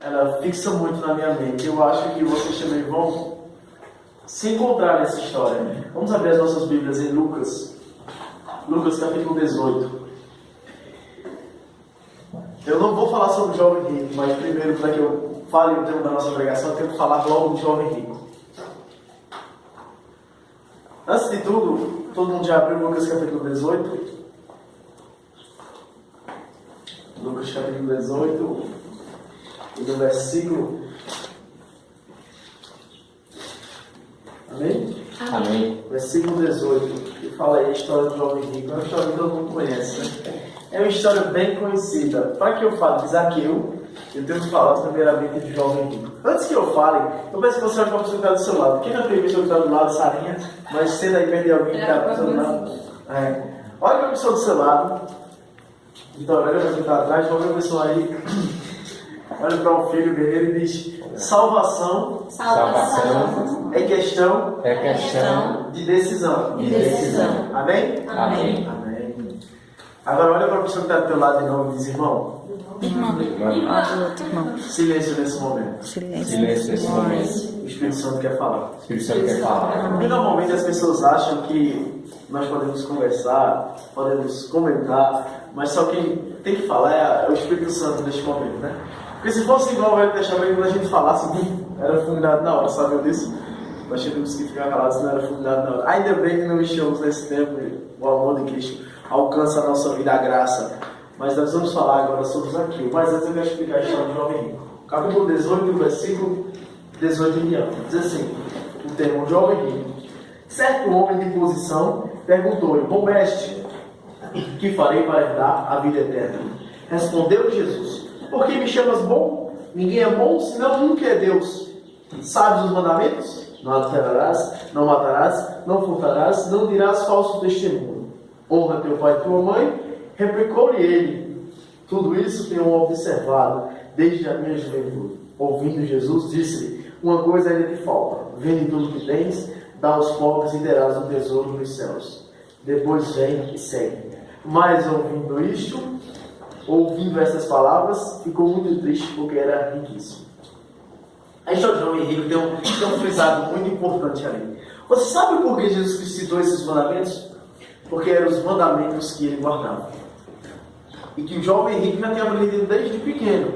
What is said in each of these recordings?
ela fixa muito na minha mente. Eu acho que vocês também vão se encontrar nessa história. Vamos abrir as nossas Bíblias em Lucas. Lucas capítulo 18. Eu não vou falar sobre o jovem rico, mas primeiro, para que eu fale o tema da nossa pregação, eu tenho que falar logo do jovem rico. Antes de tudo, todo mundo já abriu Lucas capítulo 18? Lucas capítulo 18, e no versículo... Amém? Amém. Versículo 18, que fala aí a história do jovem rico. É uma história que todo mundo conhece, né? É uma história bem conhecida. Para que eu fale de Zaqueu, eu tenho que falar primeiramente de jovem rico. Antes que eu fale, eu peço que você olhe para a pessoa que está do seu lado. Quem não tem visto o que está do lado, Sarinha, mas sendo aí perto de alguém que está do seu lado. Olha para a pessoa do seu lado. Então, olha para quem está atrás, olha para a pessoa aí. Olha para o filho guerreiro e diz: salvação é questão de decisão. Amém? Amém. Amém. Agora olha para a pessoa que está do teu lado de novo e diz: irmão. Silêncio nesse momento. Silêncio nesse momento. O Espírito Santo quer falar. O Espírito Santo quer falar. E normalmente as pessoas acham que nós podemos conversar, podemos comentar, mas só quem tem que falar é o Espírito Santo neste momento, né? Porque se fosse igual o Velho Testamento, quando a gente falasse, era fulminado na hora, sabem disso? Nós tínhamos que ficar calados, não era fulminado na hora. Ainda bem que não estamos nesse tempo, o amor de Cristo alcança a nossa vida, a graça. Mas nós vamos falar agora sobre Zaqueu. Mas antes eu quero explicar a história do jovem rico. Capítulo 18, versículo 18 em diante. Diz assim, o termo jovem rico. Certo homem de posição perguntou-lhe: bom mestre, que farei para herdar a vida eterna? Respondeu Jesus: por que me chamas bom? Ninguém é bom senão um que é Deus. Sabes os mandamentos? Não adulterarás, não matarás, não furtarás, não dirás falso testemunho. Honra teu pai e tua mãe. Replicou-lhe ele: tudo isso tenho observado desde a minha juventude. Ouvindo Jesus, disse-lhe: uma coisa ainda te falta. Vende tudo que tens, dá aos pobres e terás um tesouro nos céus. Depois vem e segue. Mas ouvindo estas palavras, ficou muito triste porque era riquíssimo. A história do jovem rico tem um frisado muito importante ali. Você sabe por que Jesus Cristo citou esses mandamentos? Porque eram os mandamentos que ele guardava. E que o jovem rico já tinha aprendido desde pequeno.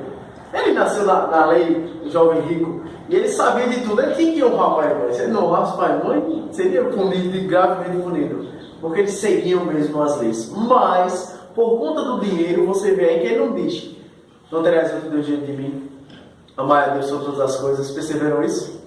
Ele nasceu na lei do jovem rico e ele sabia de tudo. Ele tinha que honrar pai e mãe. Se ele não honrasse pai e mãe, seria punido de gravemente punido. Porque eles seguiam mesmo as leis. Mas, por conta do dinheiro, você vê aí que ele não diz: não terás outro Deus diante de mim. Amar a Deus sobre todas as coisas. Perceberam isso?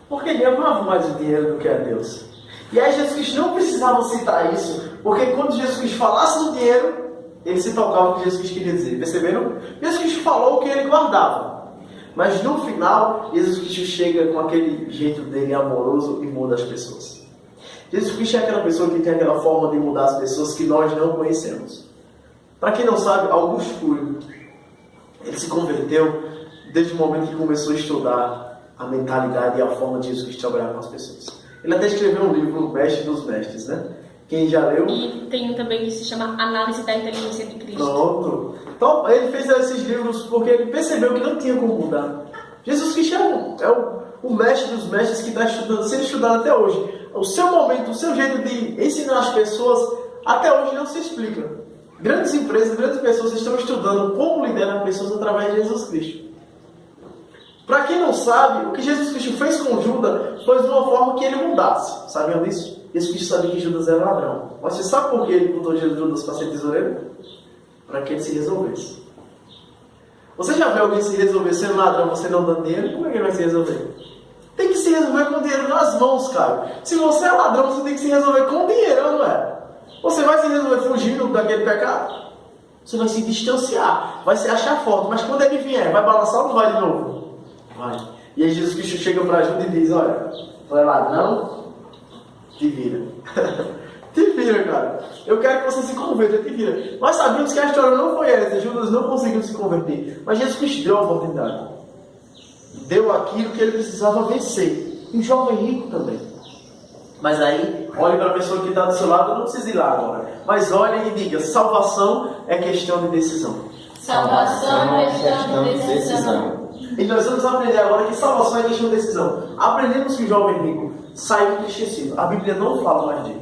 Porque ele amava mais o dinheiro do que a Deus. E aí Jesus Cristo não precisava citar isso, porque quando Jesus Cristo falasse no dinheiro, ele se tocava o que Jesus Cristo queria dizer. Perceberam? Jesus Cristo falou o que ele guardava. Mas no final, Jesus Cristo chega com aquele jeito dele amoroso e muda as pessoas. Jesus Cristo é aquela pessoa que tem aquela forma de mudar as pessoas que nós não conhecemos. Para quem não sabe, Augusto Cury, ele se converteu desde o momento que começou a estudar a mentalidade e a forma de Jesus Cristo trabalhar com as pessoas. Ele até escreveu um livro, O Mestre dos Mestres, né? Quem já leu? E tem um também que se chama Análise da Inteligência de Cristo. Pronto. Então, ele fez esses livros porque ele percebeu que não tinha como mudar. Jesus Cristo é o mestre dos mestres que está estudando, sendo estudado até hoje. O seu momento, o seu jeito de ensinar as pessoas, até hoje não se explica. Grandes empresas, grandes pessoas estão estudando como liderar pessoas através de Jesus Cristo. Para quem não sabe, o que Jesus Cristo fez com Judas foi de uma forma que ele mudasse. Sabiam disso? Jesus Cristo sabia que Judas era ladrão. Mas você sabe por que ele botou Judas para ser tesoureiro? Para que ele se resolvesse. Você já viu alguém se resolver sendo ladrão, você não dando dinheiro? Como é que ele vai se resolver? Tem que se resolver com dinheiro nas mãos, cara. Se você é ladrão, você tem que se resolver com dinheiro, não é? Você vai se resolver fugindo daquele pecado? Você vai se distanciar, vai se achar forte. Mas quando ele vier, vai balançar ou não vai de novo? Vai. E aí Jesus Cristo chega para Judas e diz: olha, tu é ladrão, te vira. Te vira, cara. Eu quero que você se converta, te vira. Nós sabíamos que a história não foi essa. Judas não conseguiu se converter. Mas Jesus Cristo deu a oportunidade. Deu aquilo que ele precisava vencer. E o jovem rico também. Mas aí, olhe para a pessoa que está do seu lado, não precisa ir lá agora. Mas olhe e diga: salvação é questão de decisão. Salvação é questão de decisão. E nós vamos aprender agora que salvação é questão de decisão. Aprendemos que o jovem rico saiu entristecido. A Bíblia não fala mais dele.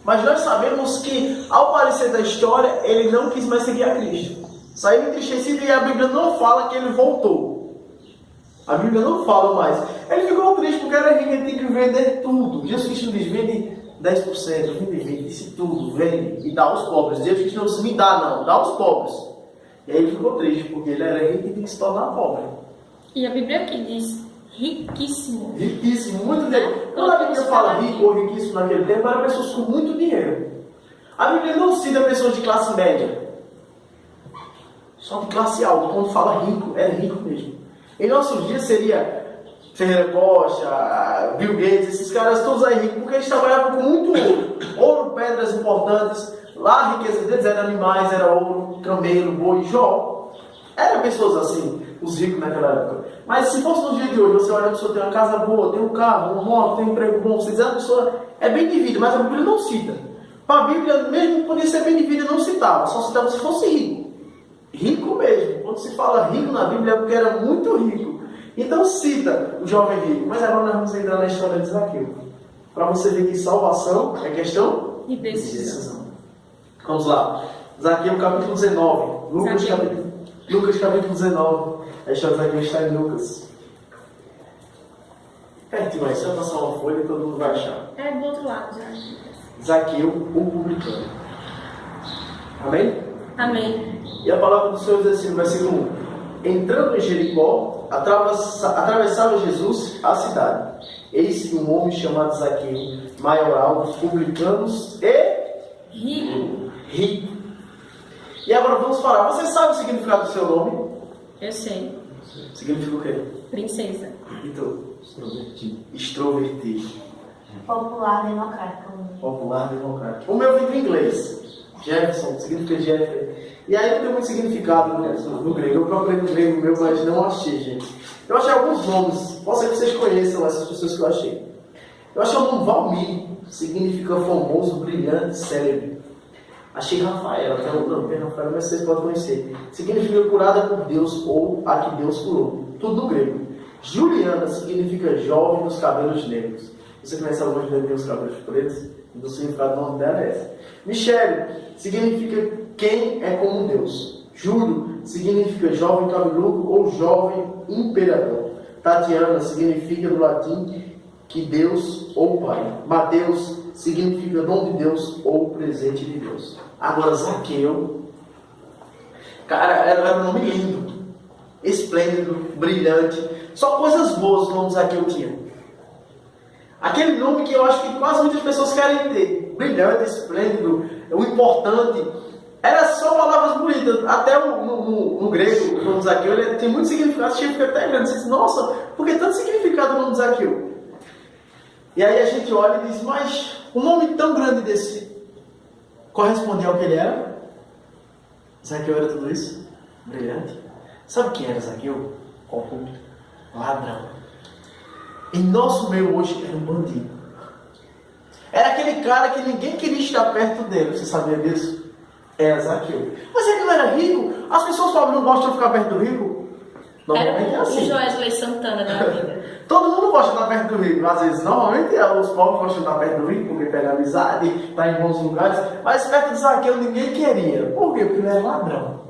Mas nós sabemos que, ao parecer da história, ele não quis mais seguir a Cristo. Saiu entristecido e a Bíblia não fala que ele voltou. A Bíblia não fala mais. Ele ficou triste porque era rico, ele tinha que vender tudo. Jesus Cristo diz, vende 10%, vende isso tudo, vende e dá aos pobres. Jesus Cristo não disse, me dá não, dá aos pobres. E aí ele ficou triste porque ele era rico e tinha que se tornar pobre. E a Bíblia aqui diz riquíssimo. Riquíssimo, muito dinheiro. Quando a Bíblia fala rico ou riquíssimo naquele tempo, eram pessoas com muito dinheiro. A Bíblia não cita pessoas de classe média. Só de classe alta. Quando fala rico, é rico mesmo. Em nossos dias seria Ferreira Costa, Bill Gates, esses caras todos aí ricos, porque eles trabalhavam com muito ouro. Ouro, pedras importantes. Lá a riqueza deles era animais, era ouro, camelo, boi, Jó. Eram pessoas assim, os ricos naquela época. Mas se fosse no dia de hoje, você olha a pessoa tem uma casa boa, tem um carro, uma moto, tem um emprego bom, você diz a pessoa é bem de vida, mas a Bíblia não cita. Para a Bíblia, mesmo podia ser bem de vida, não citava, só citava se fosse rico. Rico mesmo. Quando se fala rico na Bíblia é porque era muito rico. Então cita o jovem rico. Mas agora nós vamos entrar na história de Zaqueu. Para você ver que salvação é questão de decisão. Vamos lá. Zaqueu capítulo 19. Lucas capítulo 19. A história de Zaqueu está em Lucas. Pertinho aí, se eu passar uma folha todo mundo vai achar. É do outro lado já. Zaqueu, o publicano. Amém? Amém. E a palavra do Senhor diz assim no versículo 1. Entrando em Jericó, atravessava Jesus a cidade. Eis que um homem chamado Zaqueu, maioral dos publicanos e rico. E agora vamos falar. Você sabe o significado do seu nome? Eu sei. Significa o quê? Princesa. E tu? Extrovertido. Extrovertido. Popular democrático. Popular democrático. O meu vem em inglês. Jefferson, significa Jeffrey. E aí não tem muito significado no grego. Eu procurei no grego meu, mas não achei, gente. Eu achei alguns nomes. Pode ser que vocês conheçam essas pessoas que eu achei. Eu achei o nome Valmir. Significa famoso, brilhante, célebre. Achei Rafael. Até não tem Rafael, mas vocês podem conhecer. Significa curada por Deus ou a que Deus curou. Tudo no grego. Juliana significa jovem dos cabelos negros. Você conhece alguma que tem os cabelos pretos? O significado do nome dela é essa. Michele significa quem é como Deus. Júlio significa jovem cabeludo ou jovem imperador. Tatiana significa do latim que Deus ou Pai. Mateus significa dom de Deus ou presente de Deus. Agora Zaqueu, cara, era um nome lindo, esplêndido, brilhante. Só coisas boas o nome Zaqueu tinha. Aquele nome que eu acho que quase muitas pessoas querem ter. Brilhante, esplêndido, o importante. Era só palavras bonitas. Até no grego, o nome Zaqueu, ele tem muito significado. Você fica até grande. Você diz, nossa, por que tanto significado o nome Zaqueu? E aí a gente olha e diz, mas um nome tão grande desse correspondia ao que ele era? Zaqueu era tudo isso? Brilhante. Sabe quem era Zaqueu? Corrupto. Ladrão. Em nosso meio hoje era um bandido. Era aquele cara que ninguém queria estar perto dele. Você sabia disso? Era Zaqueu. Mas ele não era rico. As pessoas pobres não gostam de ficar perto do rico. Normalmente é assim. O Joesley Santana da vida. Todo mundo gosta de estar perto do rico. Às vezes, normalmente os pobres gostam de estar perto do rico porque pega amizade, está em bons lugares. Mas perto de Zaqueu ninguém queria. Por quê? Porque ele era ladrão.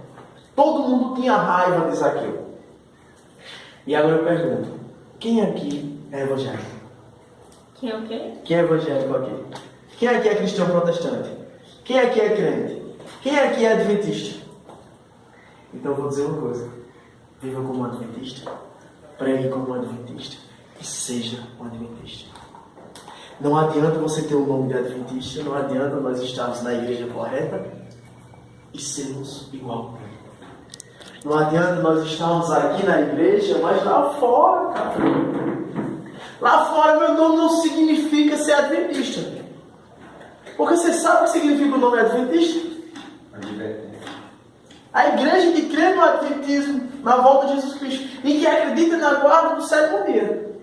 Todo mundo tinha raiva de Zaqueu. E agora eu pergunto, quem aqui é evangélico? Quem é o quê? Quem é evangélico aqui? Quem aqui é cristão protestante? Quem aqui é crente? Quem aqui é adventista? Então eu vou dizer uma coisa. Viva como adventista. Pregue como adventista. E seja um adventista. Não adianta você ter o nome de adventista. Não adianta nós estarmos na igreja correta e sermos igual. Não adianta nós estarmos aqui na igreja, mas lá fora, cara. Lá fora meu nome não significa ser adventista. Porque você sabe o que significa o nome adventista? A igreja que crê no adventismo, na volta de Jesus Cristo, e que acredita na guarda do sétimo dia.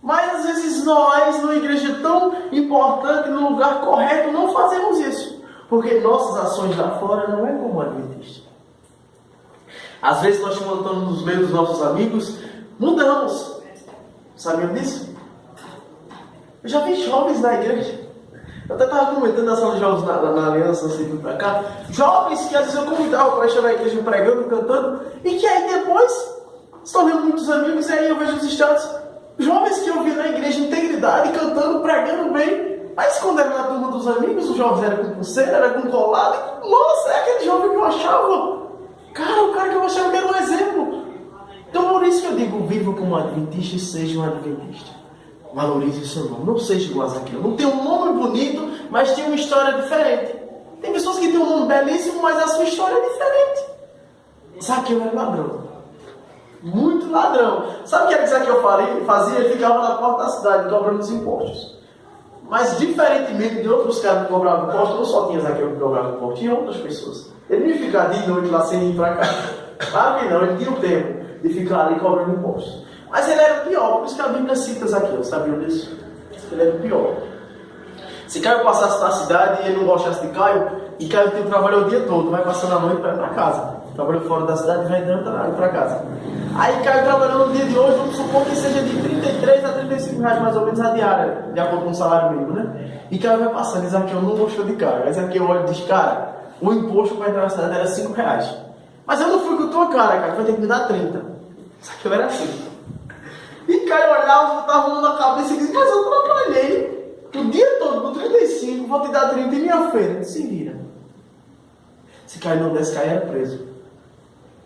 Mas às vezes nós, numa igreja tão importante, no lugar correto, não fazemos isso. Porque nossas ações lá fora não é como adventista. Às vezes nós estamos nos meios dos nossos amigos, mudamos. Sabiam disso? Eu já vi jovens na igreja. Eu até estava comentando na sala de jovens na aliança, assim, pra cá. Jovens que às vezes eu convidava para estar na igreja pregando, cantando, e que aí depois se tornam muitos amigos, e aí eu vejo os status. Jovens que eu vi na igreja integridade, cantando, pregando bem, mas quando era na turma dos amigos, os jovens eram com pulseira, era com colado, e, nossa, é aquele jovem que eu achava. Cara, o cara que eu achava que era um exemplo. Então por isso que eu digo, viva como adventista e seja um adventista. Valorize o seu nome, não seja igual a Zaqueu. Não tem um nome bonito, mas tem uma história diferente. Tem pessoas que têm um nome belíssimo, mas a sua história é diferente. Zaqueu era ladrão. Muito ladrão. Sabe o que era Zaqueu fazia? Ele ficava na porta da cidade cobrando os impostos. Mas diferentemente de outros caras que cobravam impostos, não só tinha Zaqueu que cobrava impostos, tinha outras pessoas. Ele não ia ficar de noite lá sem ir para casa. Claro que não, ele tinha o tempo de ficar ali cobrando impostos. Mas ele era o pior, por isso que a Bíblia cita Zaqueu, sabiam disso? Ele era o pior. Se Caio passasse na cidade e ele não gostasse de Caio, e Caio tem que trabalhar o dia todo, vai passando a noite para ir para casa. Trabalhou fora da cidade e vai dando para casa. Aí Caio trabalhando no dia de hoje, vamos supor que seja de 33 a 35 reais mais ou menos a diária, de acordo com o salário mínimo, né? E Caio vai passando, e Zaqueu não gostou de Caio. Aí Zaqueu olha e diz, cara, o imposto para entrar na cidade era 5 reais. Mas eu não fui com tua cara, vai ter que me dar 30. Zaqueu era assim. E Caio olhava, botava a mão na cabeça e disse, mas eu trabalhei o dia todo por 35, vou te dar 30 em minha feira. Se vira. Se Caio não desse, Caio era preso.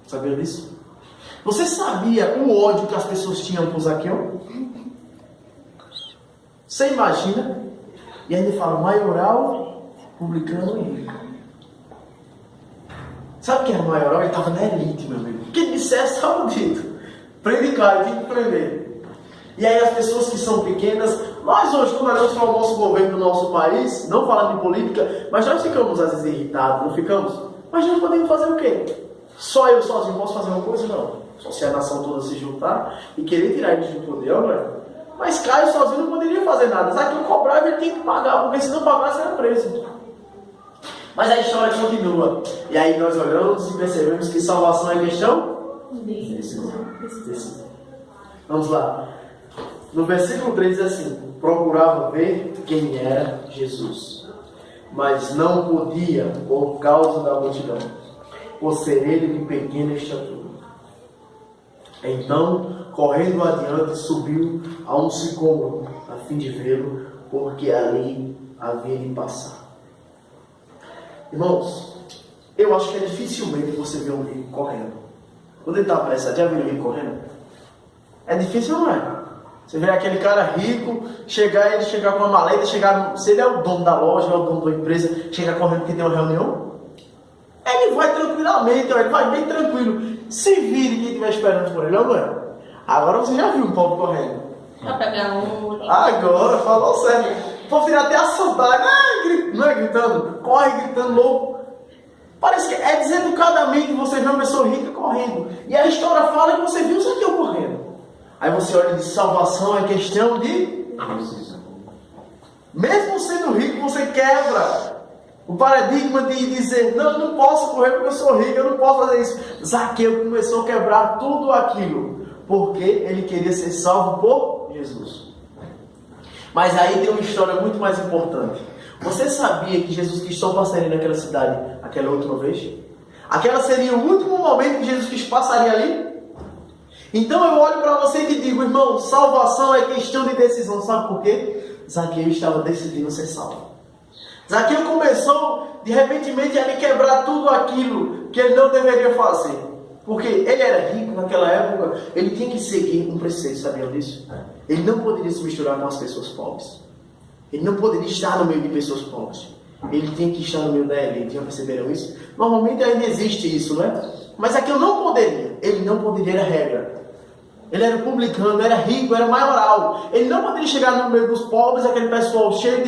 Sabia disso? Você sabia o ódio que as pessoas tinham por Zaqueu? Você imagina? E ainda fala, maioral, publicano e rico. Sabe quem era o maioral? Ele estava na elite, meu amigo. Quem dissesse, estava dito. Prende Caio, tem que prender. E aí as pessoas que são pequenas, nós hoje, quando olhamos para o nosso governo do nosso país, não falando de política, mas nós ficamos às vezes irritados, não ficamos? Mas nós podemos fazer o quê? Só eu sozinho posso fazer uma coisa? Não. Só se a nação toda se juntar e querer tirar eles do poder, não é? Mas Caio sozinho não poderia fazer nada. Zaqueu cobrava e ele tinha que pagar, porque se não pagasse era preso. Mas a história continua. E aí nós olhamos e percebemos que salvação é questão? Decisão. Vamos lá. No versículo 3 diz assim, procurava ver quem era Jesus, mas não podia por causa da multidão, por ser ele de pequena estatura. Então, correndo adiante, subiu a um sicômoro, a fim de vê-lo, porque ali havia de passar. Irmãos, eu acho que é dificilmente você ver um rico correndo. Quando ele está apressado, já viu um rico correndo? É difícil, não é? Você vê aquele cara rico, ele chegar com uma maleta, se ele é o dono da loja, é o dono da empresa, chegar correndo porque tem uma reunião, ele vai tranquilamente, ele vai bem tranquilo. Se vire quem estiver esperando por ele, não é? Agora você já viu um povo correndo. Pra pegar um... Agora, falou sério. O povo tira até a saudade, não é gritando, corre gritando louco. Parece que é deseducadamente você vê uma pessoa rica correndo. E a história fala que você viu o Zaqueu correndo. Aí você olha de salvação, é questão de... Mesmo sendo rico, você quebra o paradigma de dizer, não, eu não posso correr porque eu sou rico, eu não posso fazer isso. Zaqueu começou a quebrar tudo aquilo, porque ele queria ser salvo por Jesus. Mas aí tem uma história muito mais importante. Você sabia que Jesus Cristo só passaria naquela cidade aquela última vez? Aquela seria o último momento que Jesus Cristo passaria ali? Então eu olho para você e te digo, irmão, salvação é questão de decisão. Sabe por quê? Zaqueu estava decidindo ser salvo. Zaqueu começou, de repentemente, a lhe quebrar tudo aquilo que ele não deveria fazer. Porque ele era rico naquela época, ele tinha que seguir um preceito, sabiam disso? Ele não poderia se misturar com as pessoas pobres. Ele não poderia estar no meio de pessoas pobres. Ele tinha que estar no meio da elite. Já perceberam isso? Normalmente ainda existe isso, não é? Mas Zaqueu não poderia. Ele não poderia, era regra. Ele era publicano, era rico, era maioral. Ele não poderia chegar no meio dos pobres, aquele pessoal cheio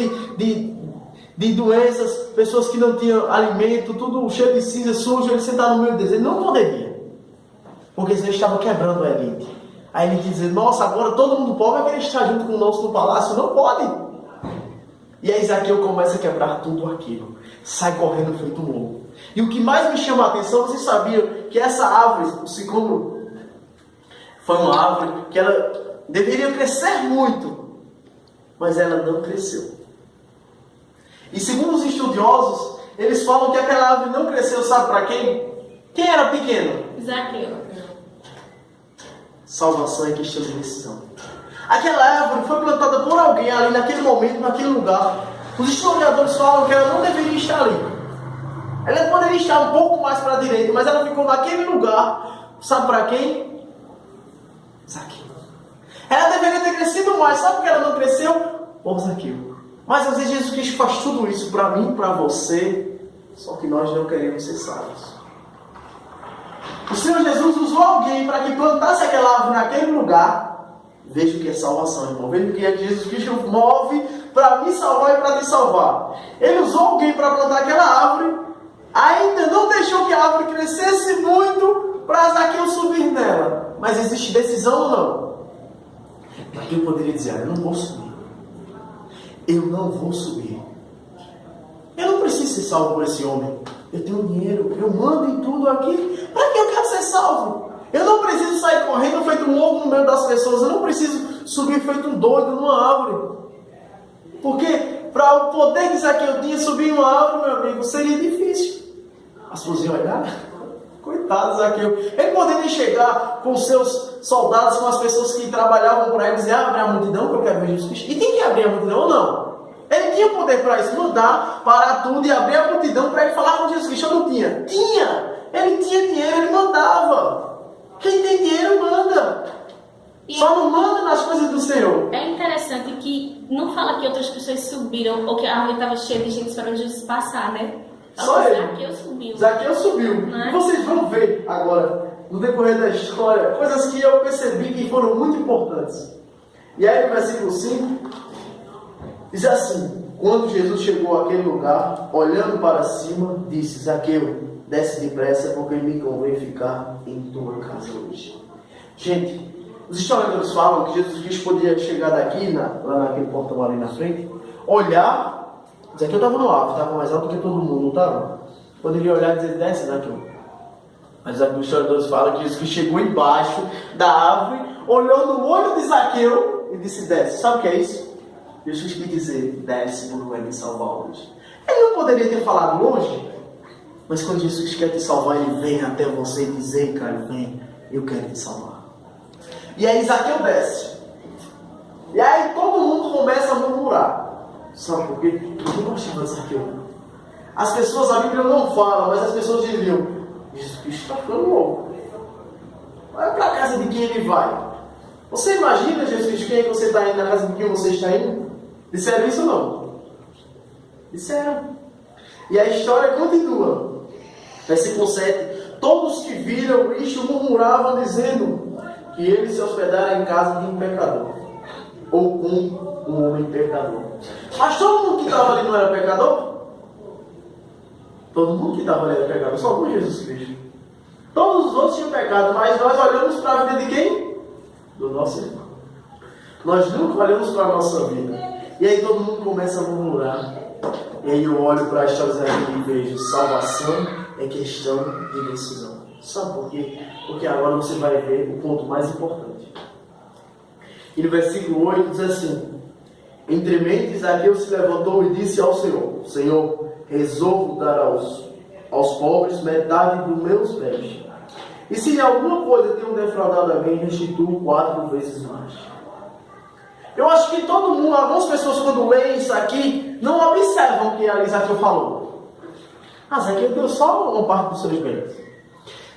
de doenças, pessoas que não tinham alimento, tudo cheio de cinza, sujo, ele sentar no meio deles. Ele não poderia. Porque senão ele estava quebrando a elite. Aí ele diz, nossa, agora todo mundo pobre vai querer estar junto conosco no palácio. Não pode. E aí Zaqueu começa a quebrar tudo aquilo. Sai correndo feito um louco. E o que mais me chama a atenção, vocês sabiam que essa árvore, o sicômoro, foi uma árvore que ela deveria crescer muito, mas ela não cresceu. E segundo os estudiosos, eles falam que aquela árvore não cresceu, sabe para quem? Quem era pequeno? Zaqueu. Salvação é questão de decisão. Aquela árvore foi plantada por alguém ali naquele momento, naquele lugar. Os historiadores falam que ela não deveria estar ali. Ela poderia estar um pouco mais para a direita, mas ela ficou naquele lugar. Sabe para quem? Zaqueu. Ela deveria ter crescido mais. Sabe por que ela não cresceu? Por Zaqueu. Mas às vezes Jesus Cristo faz tudo isso para mim e para você, só que nós não queremos ser salvos. O Senhor Jesus usou alguém para que plantasse aquela árvore naquele lugar. Veja o que é salvação, irmão. Veja o que é que Jesus Cristo move para me salvar e para te salvar. Ele usou alguém para plantar aquela árvore, ainda não deixou que a árvore crescesse muito para Zaqueu subir nela. Mas existe decisão ou não? Zaqueu poderia dizer, eu não vou subir. Eu não vou subir. Eu não preciso ser salvo por esse homem. Eu tenho dinheiro, eu mando em tudo aqui. Para que eu quero ser salvo? Eu não preciso sair correndo feito um louco no meio das pessoas. Eu não preciso subir feito um doido numa árvore. Porque para o poder que Zaqueu tinha subir em uma árvore, meu amigo, seria difícil. As pessoas iam olhar, coitado Zaqueu. Ele poderia chegar com seus soldados, com as pessoas que trabalhavam para ele, e dizer, abre a multidão que eu quero ver Jesus Cristo. E tem que abrir a multidão ou não? Ele tinha poder para isso, mandar, parar tudo e abrir a multidão para ele falar com Jesus Cristo. Eu não tinha? Tinha! Ele tinha dinheiro, ele mandava. Quem tem dinheiro manda. Só não manda nas coisas do Senhor. É interessante que não fala que outras pessoas subiram ou que a árvore estava cheia de gente esperando Jesus passar, né? Só ele. Zaqueu subiu. Zaqueu subiu. Não é? Vocês vão ver agora, no decorrer da história, coisas que eu percebi que foram muito importantes. E aí no versículo 5, diz assim, quando Jesus chegou àquele lugar, olhando para cima, disse, Zaqueu, desce depressa, porque me convém ficar em tua casa hoje. Gente, os historiadores falam que Jesus Cristo podia chegar daqui, lá naquele portão ali na frente, olhar, Zaqueu estava no alto, estava mais alto que todo mundo, não estava? Poderia olhar e dizer, desce, Zaqueu. Mas os historiadores falam que Jesus Cristo chegou embaixo da árvore, olhou no olho de Zaqueu e disse, desce. Sabe o que é isso? Jesus quis dizer, desce, porque vai me salvar hoje. Ele não poderia ter falado longe, mas quando Jesus quer te salvar, ele vem até você e dizer, cara, vem, eu quero te salvar. E aí Zaqueu desce. E aí todo mundo começa a murmurar. Sabe por quê? Porque não gostava de Zaqueu. As pessoas, a Bíblia não fala, mas as pessoas diziam, Jesus Cristo está ficando louco. Vai para a casa de quem ele vai. Você imagina, Jesus Cristo, quem é que você está indo, na casa de quem você está indo? Disseram isso ou não? Disseram. E a história continua. Versículo 7. Todos que viram isto murmuravam, dizendo que ele se hospedara em casa de um pecador. Ou com um homem pecador. Mas todo mundo que estava ali não era pecador? Todo mundo que estava ali era pecador, só com Jesus Cristo. Todos os outros tinham pecado, mas nós olhamos para a vida de quem? Do nosso irmão. Nós nunca olhamos para a nossa vida. E aí todo mundo começa a murmurar. E aí eu olho para a história aqui e vejo, salvação é questão de decisão. Sabe por quê? Porque agora você vai ver o ponto mais importante. E no versículo 8 diz assim, entre mentes Zaqueu se levantou e disse ao Senhor, Senhor, resolvo dar aos pobres metade dos meus bens. E se em alguma coisa tenho defraudado a mim, restituo 4 vezes mais. Eu acho que todo mundo, algumas pessoas quando leem isso aqui, não observam o que a Zaqueu falou. Zaqueu deu só uma parte dos seus bens.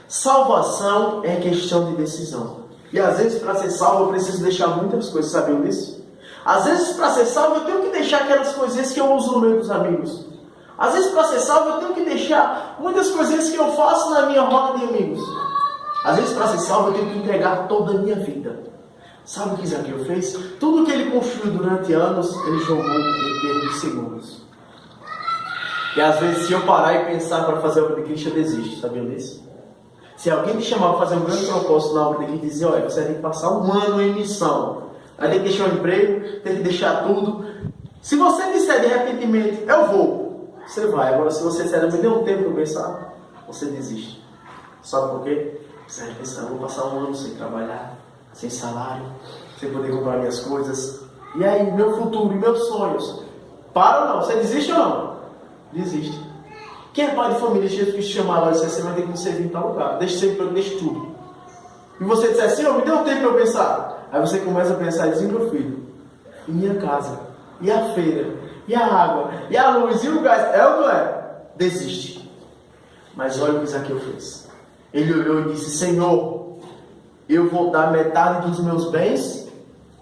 Salvação é questão de decisão. E às vezes para ser salvo eu preciso deixar muitas coisas, sabiam disso? Às vezes para ser salvo eu tenho que deixar aquelas coisinhas que eu uso no meio dos amigos. Às vezes para ser salvo eu tenho que deixar muitas coisinhas que eu faço na minha roda de amigos. Às vezes para ser salvo eu tenho que entregar toda a minha vida. Sabe o que Zaqueu fez? Tudo que ele construiu durante anos, ele jogou em termos de segundos. E às vezes se eu parar e pensar para fazer a obra de Cristo, eu desisto, sabiam disso? Se alguém te chamar para fazer um grande propósito na obra de Cristo e dizer, olha, você vai ter que passar um ano em missão, vai ter que deixar um emprego, tem que deixar tudo. Se você disser de repentimento, eu vou. você vai. Agora, se você disser, me dê um tempo para pensar, você desiste. Sabe por quê? Você vai pensar, eu vou passar um ano sem trabalhar, sem salário, sem poder comprar minhas coisas. E aí, meu futuro, meus sonhos? Para ou não? Você desiste ou não? Desiste. Quem é pai de família, Jesus Cristo chamava, você vai ter que servir em tal lugar. Deixa sempre, deixa tudo. E você disser assim, me dê um tempo para eu pensar. Aí você começa a pensar e diz, meu filho, e minha casa, e a feira, e a água, e a luz, e o gás, é ou não é? Desiste. Mas olha o que Zaqueu fez. Ele olhou e disse, Senhor, eu vou dar metade dos meus bens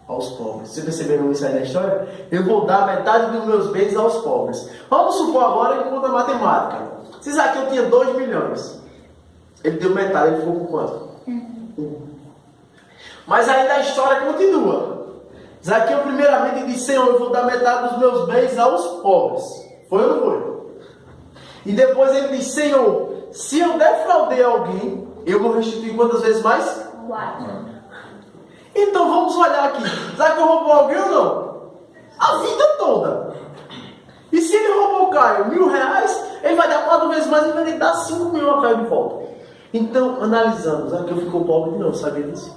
aos pobres. Vocês perceberam isso aí na história? Eu vou dar metade dos meus bens aos pobres. Vamos supor agora que conta matemática. Se Zaqueu tinha 2 milhões, ele deu metade, ele ficou com quanto? 1. Mas ainda a história continua. Zaqueu primeiramente disse, Senhor, eu vou dar metade dos meus bens aos pobres. Foi ou não foi? E depois ele disse, Senhor, se eu defraudei alguém, eu vou restituir quantas vezes mais? 4. Então vamos olhar aqui. Zaqueu roubou alguém ou não? A vida toda. E se ele roubou o Caio R$1.000, ele vai dar 4 vezes mais e vai dar 5.000 a Caio de volta. Então, analisando, Zaqueu ficou pobre de novo, sabia disso?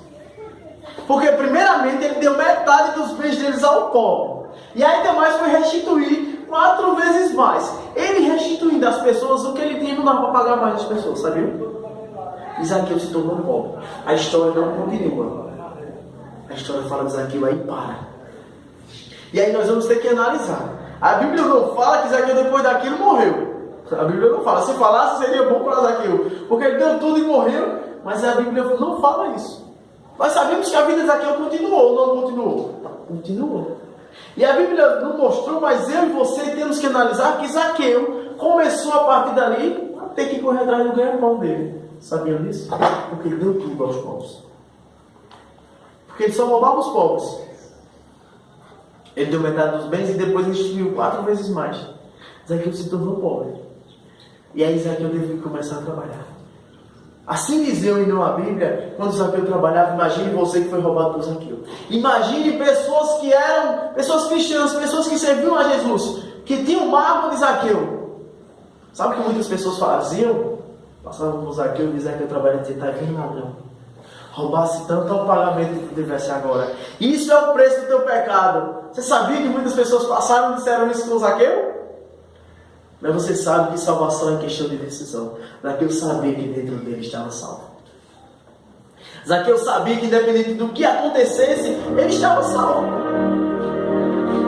Porque primeiramente ele deu metade dos bens deles ao pobre. E ainda mais foi restituir 4 vezes mais. Ele restituindo às pessoas o que ele tinha, não dava para pagar mais as pessoas, sabia? E Zaqueu se tornou pobre. A história não continua. A história fala de Zaqueu, aí para. E aí nós vamos ter que analisar. A Bíblia não fala que Zaqueu depois daquilo morreu. A Bíblia não fala. Se falasse seria bom para Zaqueu, porque ele deu tudo e morreu. Mas a Bíblia não fala isso. Nós sabemos que a vida de Zaqueu continuou ou não continuou? Continuou. E a Bíblia não mostrou, mas eu e você temos que analisar que Zaqueu começou a partir dali a ter que correr atrás do ganha-pão dele. Sabiam disso? Porque ele deu tudo aos pobres. Porque ele só roubava os pobres. Ele deu metade dos bens e depois restituiu 4 vezes mais. Zaqueu se tornou pobre. E aí Zaqueu teve que começar a trabalhar. Assim diz eu e não a Bíblia, quando Zaqueu trabalhava, imagine você que foi roubado por Zaqueu. Imagine pessoas que eram, pessoas cristãs, pessoas que serviam a Jesus, que tinham mágoa de Zaqueu. Sabe o que muitas pessoas faziam? Passavam por Zaqueu e diziam que eu trabalhava e diziam, está vindo ladrão. Roubasse tanto ao pagamento que tu tivesse agora. Isso é o preço do teu pecado. Você sabia que muitas pessoas passaram e disseram isso com Zaqueu? Mas você sabe que salvação é questão de decisão. Zaqueu sabia que dentro dele estava salvo. Zaqueu sabia que independente do que acontecesse, ele estava salvo.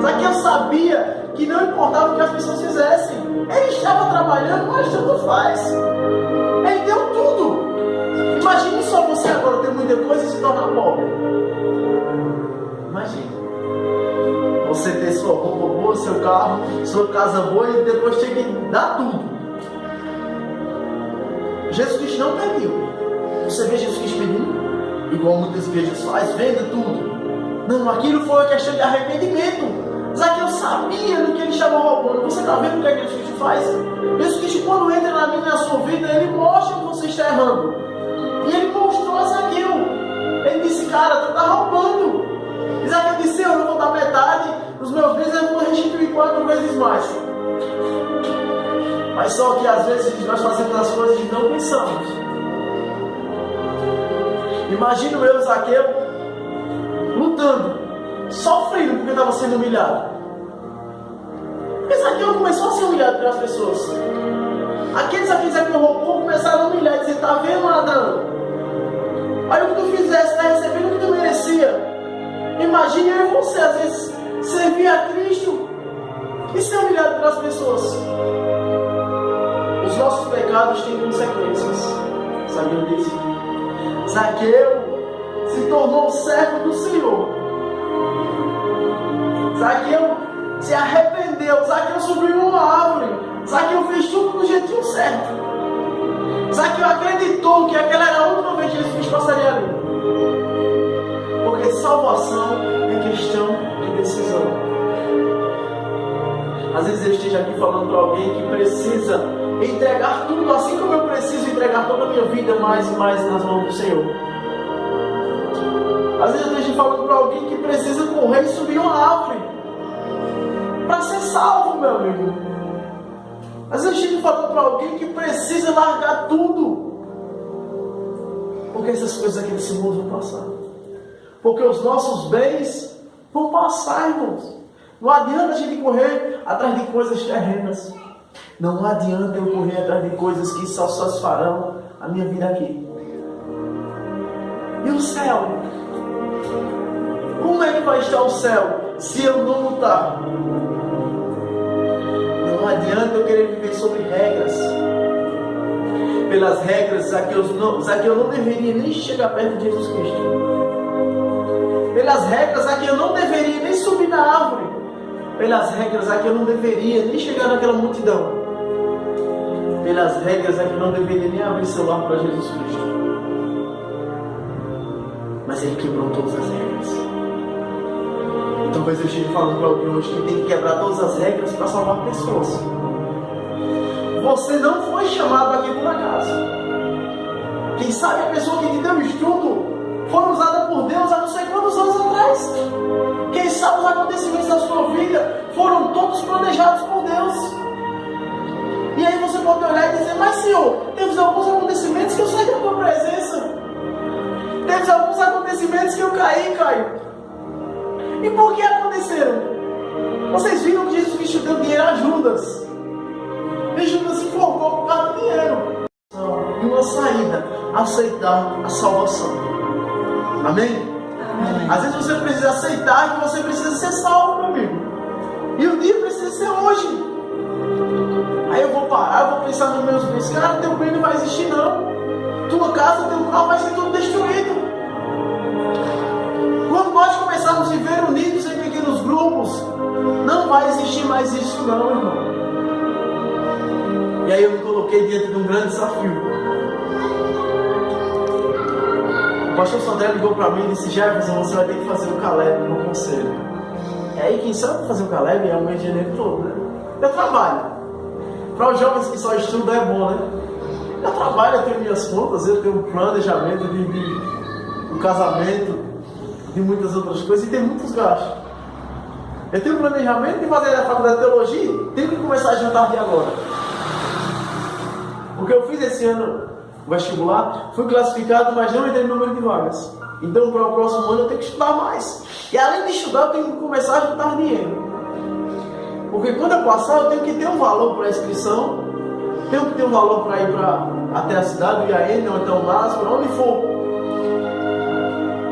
Zaqueu sabia que não importava o que as pessoas fizessem. Ele estava trabalhando, mas tanto faz. Ele deu tudo. Imagine só você agora ter muita coisa e se tornar pobre. Imagine. Você ter sua roupa boa, seu carro, sua casa boa e depois ter que dar tudo. Jesus Cristo não pediu. Você vê Jesus Cristo pedindo? Igual muitas igrejas faz, venda tudo. Não, aquilo foi uma questão de arrependimento. Zaqueu sabia do que ele estava roubando. Você está vendo o que Jesus Cristo faz? Jesus Cristo, quando entra na minha e na sua vida, ele mostra que você está errando. E ele mostrou a Zaqueu. Ele disse, cara, tu está roubando. E Zaqueu disse, eu não vou dar metade dos meus bens, eu vou restituir 4 vezes mais. Mas só que às vezes nós fazemos as coisas e não pensamos. Imagino eu, Zaqueu, lutando, sofrendo porque estava sendo humilhado. Porque Zaqueu começou a ser humilhado pelas pessoas. Aqueles a quem Zaqueu roubou começaram a humilhar e dizer, está vendo, ladrão? Olha o que tu fizeste, está recebendo o que tu merecia. Imagine eu e você, às vezes, servir a Cristo e ser humilhado pelas pessoas. Os nossos pecados têm consequências. Sabiam disso? Zaqueu se tornou servo do Senhor. Zaqueu se arrependeu. Zaqueu subiu uma árvore. Zaqueu fez tudo do jeitinho certo. Zaqueu acreditou que aquela era a última vez que Jesus passaria ali. Porque salvação é questão de decisão. Às vezes eu esteja aqui falando para alguém que precisa entregar tudo, assim como eu preciso entregar toda a minha vida mais e mais nas mãos do Senhor. Às vezes eu esteja falando para alguém que precisa correr e subir uma árvore para ser salvo, meu amigo. Mas eu estive falando para alguém que precisa largar tudo. Porque essas coisas aqui desse mundo vão passar. Porque os nossos bens vão passar, irmãos. Não adianta a gente correr atrás de coisas terrenas. Não adianta eu correr atrás de coisas que só satisfarão a minha vida aqui. E o céu? Como é que vai estar o céu se eu não lutar? Não adianta eu querer viver sobre regras. Pelas regras a que eu não deveria nem chegar perto de Jesus Cristo. Pelas regras a que eu não deveria nem subir na árvore. Pelas regras a que eu não deveria nem chegar naquela multidão. Pelas regras a que eu não deveria nem abrir celular para Jesus Cristo. Mas Ele quebrou todas as regras. Talvez eu esteja falando para alguém hoje que tem que quebrar todas as regras para salvar pessoas. Você não foi chamado aqui por acaso. Quem sabe a pessoa que te deu o estudo foi usada por Deus há não sei quantos anos atrás. Quem sabe os acontecimentos da sua vida foram todos planejados por Deus. E aí você pode olhar e dizer: mas Senhor, teve alguns acontecimentos que eu saí da tua presença. Teve alguns acontecimentos que eu caí. E por que aconteceram? Vocês viram que Jesus Cristo deu dinheiro a Judas. E Judas se enforcou por causa do dinheiro. E uma saída: aceitar a salvação. Amém? Às vezes você precisa aceitar que você precisa ser salvo, meu amigo. E o dia precisa ser hoje. Aí eu vou parar, vou pensar nos meus bens. Cara, teu bem não vai existir não. Tua casa, teu carro vai ser tudo destruído. Quando nós começarmos a viver unidos em pequenos grupos, não vai existir mais isso não, irmão. E aí eu me coloquei diante de um grande desafio. O pastor Sandré ligou para mim e disse: Jefferson, você vai ter que fazer o Caleb no conselho. E aí quem sabe fazer o Caleb é o mês de janeiro todo, né? Eu trabalho. Para os jovens que só estudam é bom, né? Eu trabalho, eu tenho minhas contas, eu tenho um planejamento de casamento, de muitas outras coisas, e tem muitos gastos. Eu tenho um planejamento de fazer a faculdade de teologia, tenho que começar a juntar de agora. Porque eu fiz esse ano o vestibular, fui classificado, mas não entrei no número de vagas. Então para o próximo ano eu tenho que estudar mais. E além de estudar, eu tenho que começar a juntar dinheiro. Porque quando eu passar, eu tenho que ter um valor para a inscrição, tenho que ter um valor para ir até a cidade, do IAN, ou então o MAS, para onde for.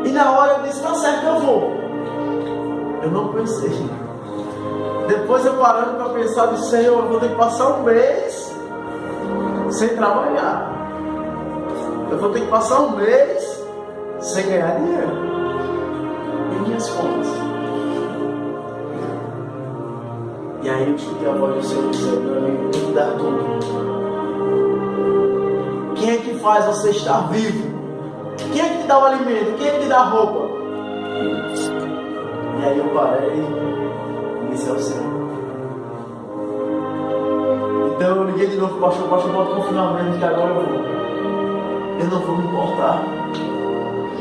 E na hora eu disse: tá certo, eu vou. Eu não pensei. Depois eu parando para pensar, disse: Senhor, eu vou ter que passar um mês sem trabalhar. Eu vou ter que passar um mês sem ganhar dinheiro. Em minhas contas. E aí eu escutei a voz do Senhor dizendo: meu amigo, tem que dar tudo. Quem é que faz você estar vivo? Quem é que te dá o alimento? Quem é que te dá a roupa? E aí eu parei e disse ao Senhor. Então eu liguei de novo para o pastor: bota confinamento que agora eu vou. Eu não vou me importar.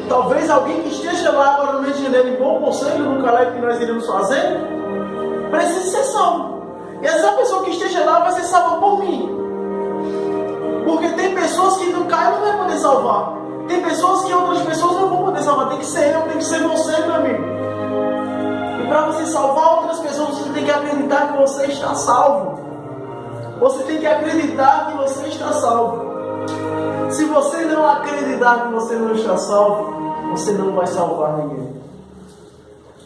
Talvez alguém que esteja lá agora no mês de janeiro em bom conselho, no Caleb que nós iremos fazer, precisa ser salvo. E às vezes a pessoa que esteja lá vai ser salva por mim. Porque tem pessoas que no Caio não vai poder salvar. Tem pessoas que outras pessoas não vão poder salvar. Tem que ser eu, tem que ser você, meu amigo. E para você salvar outras pessoas, você tem que acreditar que você está salvo. Você tem que acreditar que você está salvo. Se você não acreditar que você não está salvo, você não vai salvar ninguém.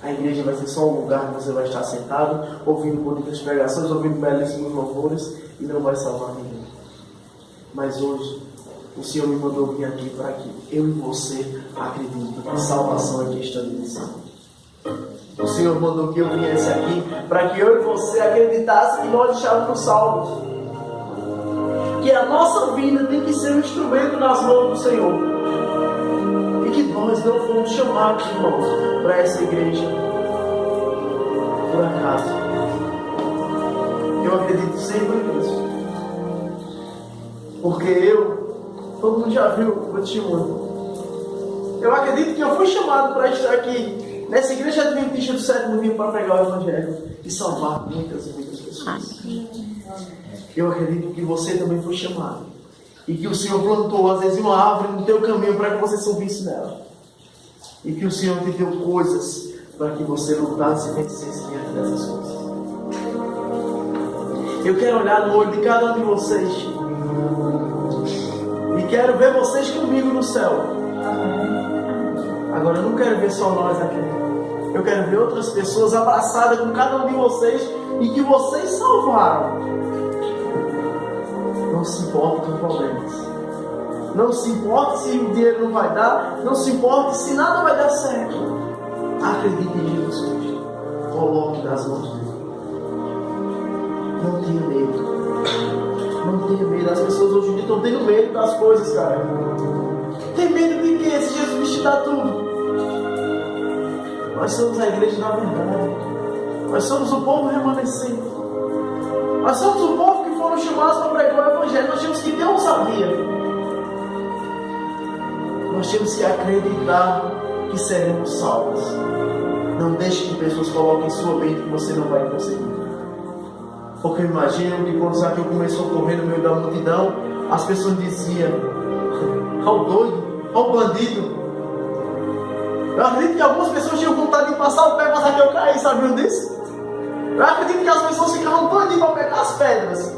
A igreja vai ser só um lugar que você vai estar sentado, ouvindo bonitas pregações, ouvindo belíssimos louvores, e não vai salvar ninguém. Mas hoje, o Senhor me mandou vir aqui para que eu e você acreditem que a salvação aqui está de cima. O Senhor mandou que eu viesse aqui para que eu e você acreditasse que nós estávamos salvos. Que a nossa vida tem que ser um instrumento nas mãos do Senhor. E que nós não fomos chamados, irmãos, para essa igreja por acaso. Eu acredito sempre nisso. Porque todo mundo já viu o testemunho. Eu acredito que eu fui chamado para estar aqui nessa igreja adventista do sétimo dia para pregar o evangelho e salvar muitas e muitas pessoas. Eu acredito que você também foi chamado. E que o Senhor plantou, às vezes, uma árvore no teu caminho para que você subisse nela. E que o Senhor te deu coisas para que você lutasse e vencesse diante dessas coisas. Eu quero olhar no olho de cada um de vocês. E quero ver vocês comigo no céu. Agora eu não quero ver só nós aqui. Eu quero ver outras pessoas abraçadas com cada um de vocês e que vocês salvaram. Não se importa com problemas. Não se importa se o dinheiro não vai dar. Não se importa se nada vai dar certo. Acredite em Jesus Cristo. Coloque nas mãos dele. Não tenha medo. Não tenha medo. As pessoas hoje em dia estão tendo medo das coisas, cara. Tem medo de quê? Se Jesus Cristo dá tudo. Nós somos a igreja da verdade. Nós somos o povo remanescente. Nós somos o povo que foram chamados para pregar o Evangelho. Nós temos que ter ousadia. Nós temos que acreditar que seremos salvos. Não deixe que pessoas coloquem em sua mente que você não vai conseguir. Porque eu imagino que quando Zaqueu começou a correr no meio da multidão, as pessoas diziam: olha o doido, olha o bandido. Eu acredito que algumas pessoas tinham vontade de passar o pé para Zaqueu cair, sabiam disso? Eu acredito que as pessoas ficavam doidas para pegar as pedras.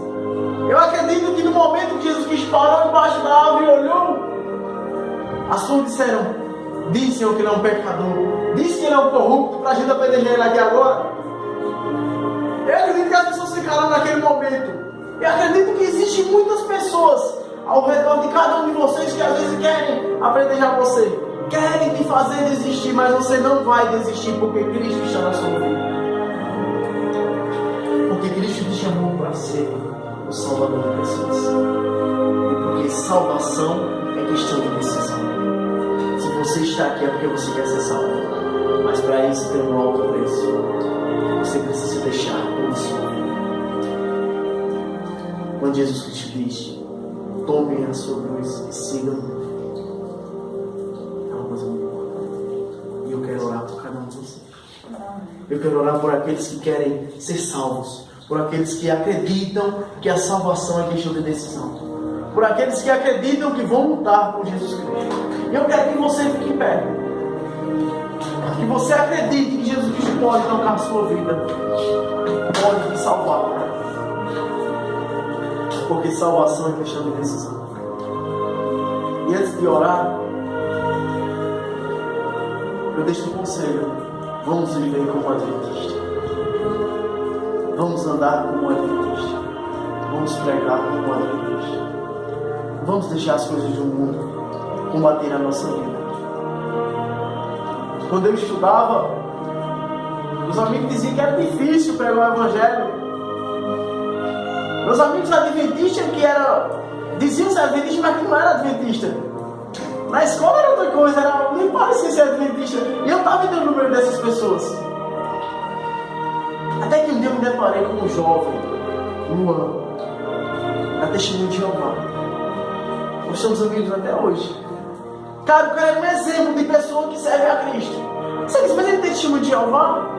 Eu acredito que no momento que Jesus Cristo parou embaixo da árvore e olhou, as pessoas disseram: diz, Senhor, que ele é um pecador. Diz que ele é um corrupto, para a gente apedrejar ele aqui agora. Eu acredito que as pessoas ficaram naquele momento. Eu acredito que existem muitas pessoas ao redor de cada um de vocês que às vezes querem apedrejar você. Querem te fazer desistir, mas você não vai desistir porque Cristo está na sua vida. Porque Cristo te chamou para ser o Salvador de pessoas. E porque salvação é questão de decisão. Se você está aqui é porque você quer ser salvo. Mas para isso tem um alto preço. Você precisa deixar por sua vida. Quando Jesus Cristo diz: tomem a sua cruz e sigam-me. E eu quero orar por cada um de vocês. Eu quero orar por aqueles que querem ser salvos. Por aqueles que acreditam que a salvação é questão de decisão. Por aqueles que acreditam que vão lutar por Jesus Cristo. E eu quero que você fique em pé. Que você acredite que Jesus Cristo pode tocar a sua vida. Pode te salvar. Porque salvação é questão de decisão. E antes de orar, eu deixo um conselho: vamos viver como adventista. Vamos andar como adventista. Vamos pregar como adventista. Vamos deixar as coisas do mundo combater a nossa vida. Quando eu estudava, meus amigos diziam que era difícil pregar o Evangelho. Meus amigos adventistas diziam ser adventista, mas que não era adventista. Na escola era outra coisa, nem parecia ser adventista. E eu estava entrando no meio dessas pessoas. Até que um dia eu me deparei com um jovem, Luan, da Testemunha de Jeová. Nós somos amigos até hoje. Cara, o cara é um exemplo de pessoa que serve a Cristo. Você diz: mas ele tem Testemunha de Jeová?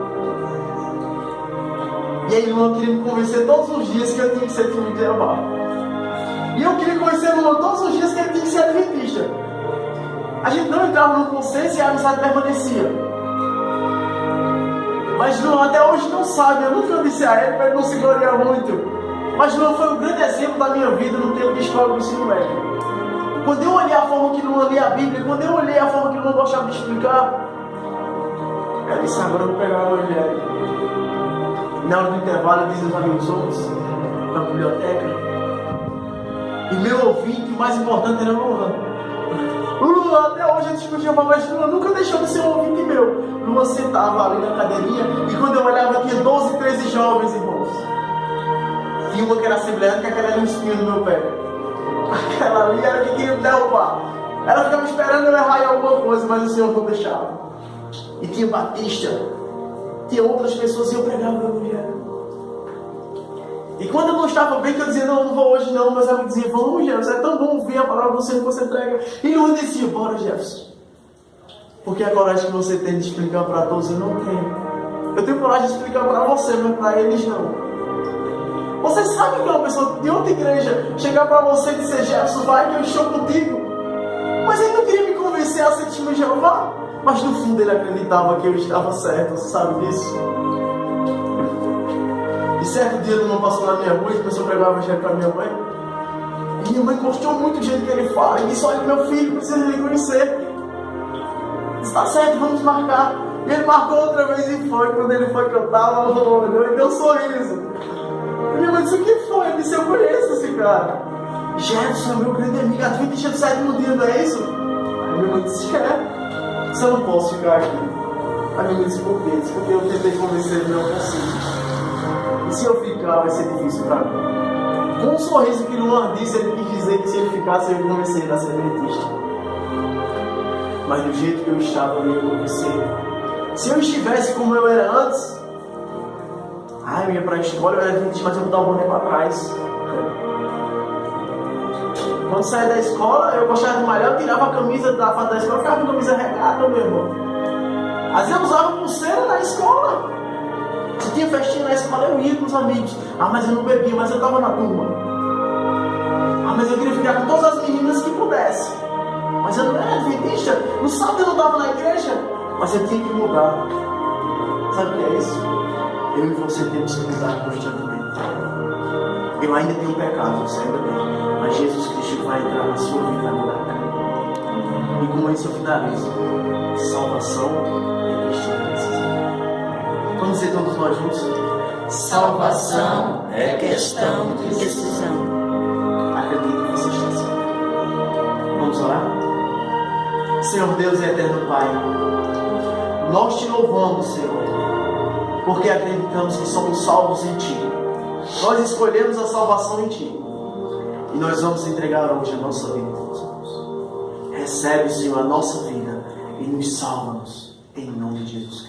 E aí Luan queria me convencer todos os dias que eu tinha que ser Testemunha de Jeová. E eu queria conhecer Luan todos os dias que ele tinha que ser adventista. A gente não entrava no consenso e a amizade permanecia. Mas Luan até hoje não sabe, eu nunca disse a ele para ele não se gloriar muito. Mas Luan foi um grande exemplo da minha vida no tempo de escola do ensino médio. Quando eu olhei a forma que Luan lia a Bíblia, quando eu olhei a forma que Luan gostava de explicar, eu disse: agora eu vou pegar o Evangelho. Na hora do intervalo eu disse aos amigos: vamos para a biblioteca. E meu ouvinte, o mais importante era Luan. O Luan até hoje a gente discutia, mas Luan nunca deixou de ser um ouvinte meu. Luan sentava ali na cadeirinha e quando eu olhava tinha 12, 13 jovens irmãos. Tinha uma que era assembleante, que aquela era um espinho no meu pé. Aquela ali era que queria me derrubar. Ela ficava esperando eu errar em alguma coisa, mas o Senhor não deixava. E tinha Batista, tinha outras pessoas e eu pregava o Evangelho. E quando eu não estava bem, que eu dizia: não vou hoje não, meus amigos diziam: vamos, Jefferson, é tão bom ouvir a palavra do Senhor que você prega. E eu dizia: bora, Jefferson. Porque a coragem que você tem de explicar para todos eu não tenho. Eu tenho coragem de explicar para você, mas para eles não. Você sabe que uma pessoa de outra igreja chegar para você e dizer: Jefferson, vai que eu estou contigo. Mas ele não queria me convencer a ser testemunho de Jeová. Mas no fundo ele acreditava que eu estava certo, você sabe disso? E certo dia ele não passou na minha rua e começou a pregar o evangelho para minha mãe. E minha mãe gostou muito do jeito que ele fala. E disse: olha, meu filho precisa lhe conhecer. Está certo, vamos marcar. E ele marcou outra vez e foi. Quando ele foi cantar, olhou e deu um sorriso. E minha mãe disse: o que foi? Ele disse: eu conheço esse cara. Jefferson é meu grande amigo, Adventista do sétimo dia, não é isso? Aí minha mãe disse: é. Se eu não posso ficar aqui. Aí minha mãe disse: por quê? Disse: porque eu tentei convencer ele, não consigo. E se eu ficar, vai ser difícil para mim. Com um sorriso que não ardisse, ele quis dizer que se ele ficasse, eu ia convencer ele a ser adventista. Mas do jeito que eu estava, eu ia convencer. Se eu estivesse como eu era antes, eu ia para a escola, eu era adventista, mas eu botava o boné para trás. Quando saía da escola, eu gostava de malhar, eu tirava a camisa da fada da escola, ficava com a camisa regata, meu irmão. Às vezes eu usava pulseira na escola. Se tinha festinha na escola, eu ia com os amigos. Mas eu não bebia, mas eu estava na turma. Mas eu queria ficar com todas as meninas que pudesse. Mas eu não era adventista. No sábado eu não estava na igreja, mas eu tinha que mudar. Sabe o que é isso? Eu e você temos que mudar constantemente. Eu ainda tenho pecado, você ainda tem. Mas Jesus Cristo vai entrar na sua vida e vai mudar. E com isso eu finalizo. Salvação é questão de decisão. Vamos dizer todos nós juntos? Salvação é questão de decisão. Acredito que você está assim. Vamos orar? Senhor Deus e eterno Pai, nós te louvamos, Senhor, porque acreditamos que somos salvos em Ti. Nós escolhemos a salvação em Ti. E nós vamos entregar hoje a nossa vida em Teus mãos. Recebe, Senhor, a nossa vida e nos salva-nos em nome de Jesus.